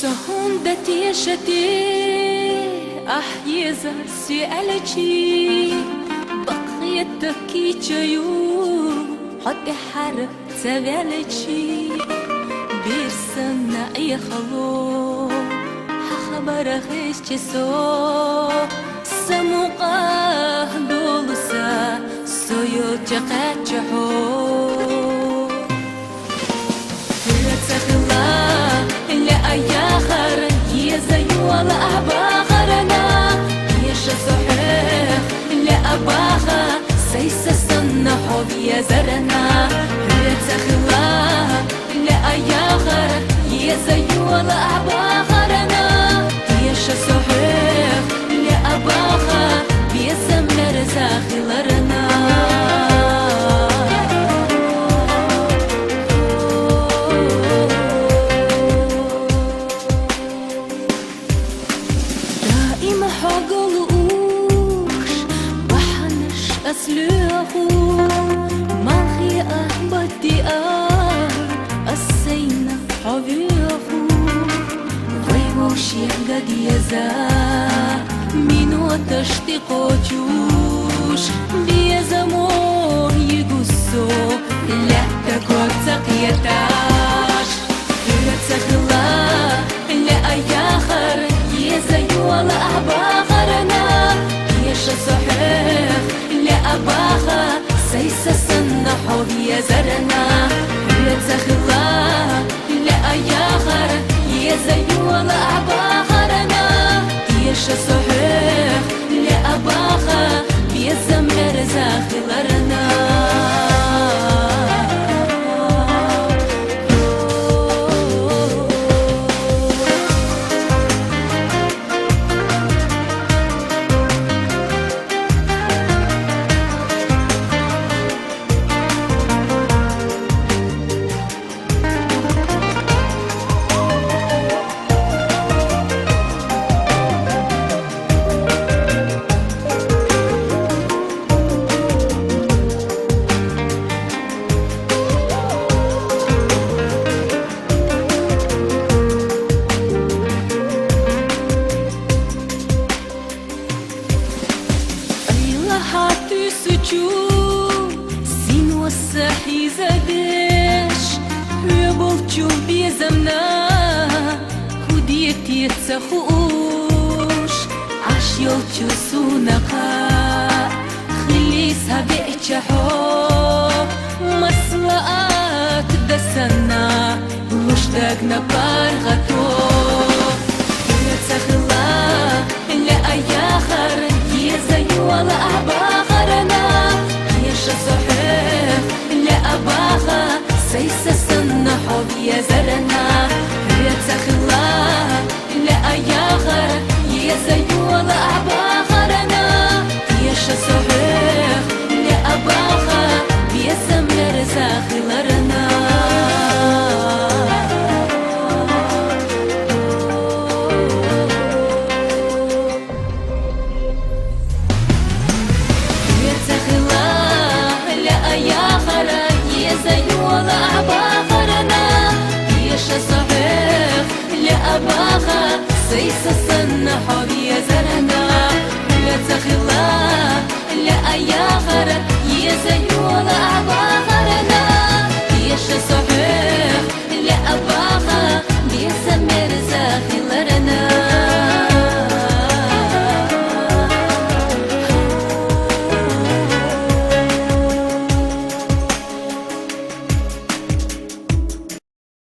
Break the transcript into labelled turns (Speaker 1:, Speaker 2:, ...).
Speaker 1: صهندتي شتي أحيزر سيالتي بقيتك جيو حد حرف تبالتي بيرسنا أي خلو حخبر غيش جسو سموقه دولسا سويو جقات جحو ولا أباخرنا يش صحيح لا أباخا سيس السنة حب يا زرنا رتخلا لا أياخر يزي ولا أباخرنا يش صحيح لا أباخا بيسمر زاخلرنا أسلوه ما هي أهبتي السينة حبيه غيبوش يقد يزا منو تشتقو جوش بيزمو يقصو لا تكوك تقيتاش تخلا لا أياخر يزي ولا أباخرنا يش صحيح أباخا سيس السنة حب يا زرنا تخلا لا أياخر يزي ولا أباخرنا يش صحيح لا أباخا بيزمر زاخلرنا سين والساحي زادش يبلجو بيزمنا خديت يتسخوش عش يوتشو سونقا خليسها بيتشحو مسلقات دسنا مشتاقنا بارغتو يتسخلا لا أياخر يزي ولا أباخرنا يش صحيح لا أباخا سيس السنة حب يا زرنا يتخلا لا أياخر يزي ولا أباخرنا يش صحيح لا أباخا بيسمر زاخلرنا صحيح لا أباخا سيس السنة حب